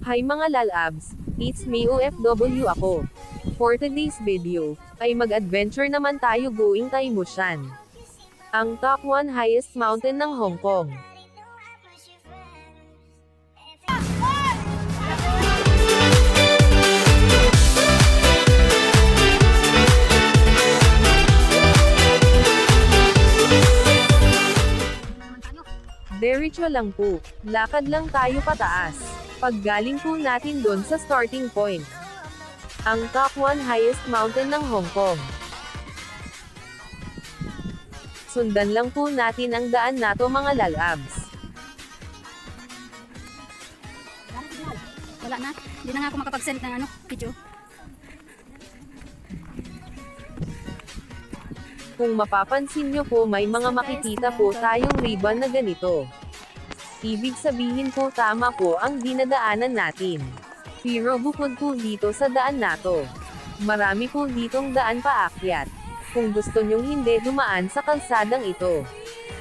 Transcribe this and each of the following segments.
Hi mga lalabs, it's me OFW ako. For today's video, ay mag-adventure naman tayo going Taimushan, ang top 1 highest mountain ng Hong Kong. Diretso lang po, lakad lang tayo pataas. Paggaling po natin doon sa starting point, ang top 1 highest mountain ng Hong Kong. Sundan lang po natin ang daan nato mga lalabs. Wala na, hindi na nga ako makapag-send ng video. Kung mapapansin nyo po may mga makikita po tayong ribbon na ganito. Ibig sabihin po tama po ang dinadaanan natin. Pero bukod po dito sa daan nato, marami po ditong daan paakyat. Kung gusto nyong hindi dumaan sa kalsadang ito,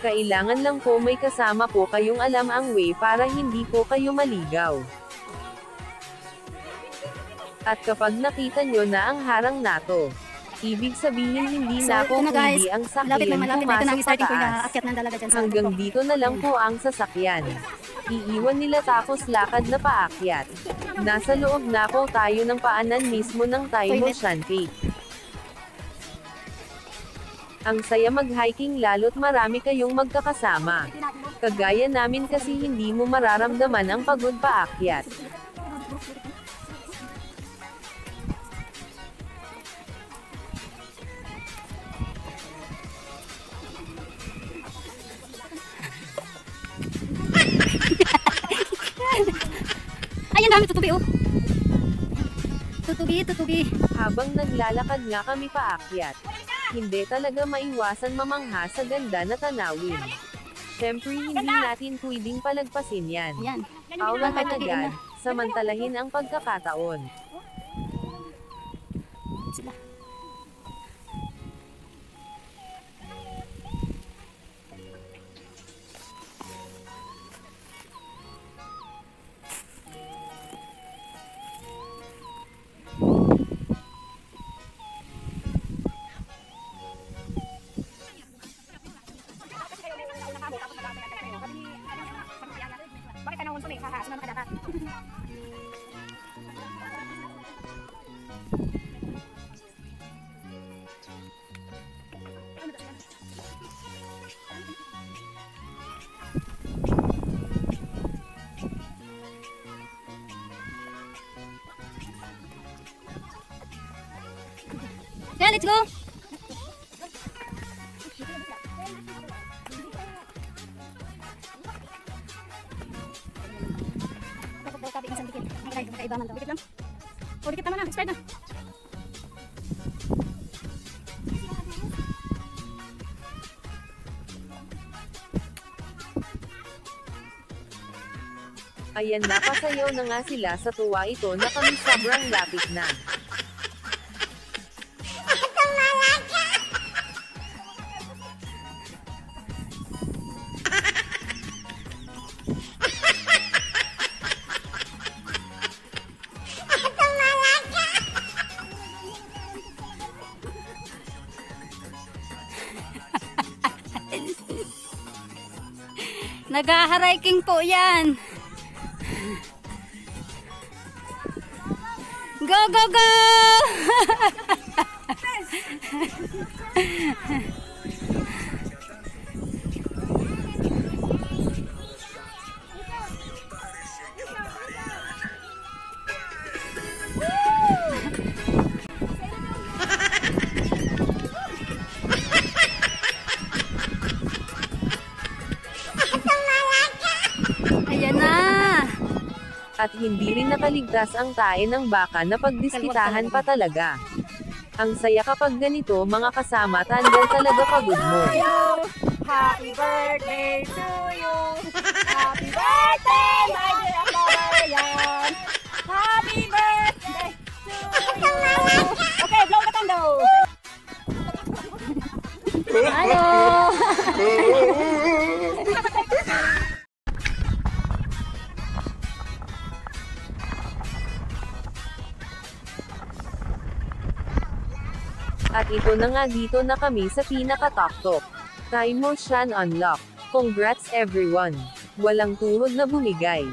kailangan lang po may kasama po kayong alam ang way para hindi po kayo maligaw. At kapag nakita nyo na ang harang nato, ibig sabihin hindi na po hindi ang sakyan pumasok pataas. Hanggang dito na lang po ang sasakyan. Iiwan nila tapos lakad na paakyat. Nasa loob na po tayo ng paanan mismo ng Taimushan Peak. Ang saya mag-hiking lalo't marami kayong magkakasama. Kagaya namin kasi hindi mo mararamdaman ang pagod paakyat. Ayan, dami tutubi oh. Tutubi. Habang naglalakad nga kami paakyat, hindi talaga maiwasan mamangha sa ganda na tanawin. Siyempre hindi natin pwedeng palagpasin yan. Ayan. Aulahan agad, samantalahin ang pagkakataon. Sila. Yeah, let's go. Dikit lang. Oh, dikit naman na. Expired na. Ayan napasayaw na nga sila sa tuwa ito na kami sobrang lapit na. Nag-hiking po yan. Go, go, go! At hindi rin nakaligtas ang tae ng baka na pagdiskitahan pa talaga. Ang saya kapag ganito mga kasama tandem talaga pagod mo. Happy birthday to you! Happy birthday, my dear Marian! Happy birthday to you! Okay, blow the candle! Hello! At ito na nga, dito na kami sa pinaka-top. Taimo Shan unlock. Congrats everyone. Walang tuhod na bumigay.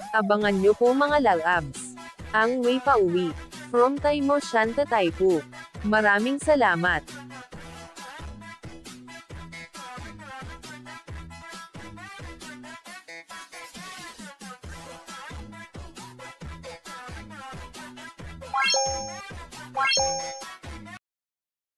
Abangan nyo po mga lalabs. Ang way pauwi. From Taimo Shan to Taipu. Maraming salamat.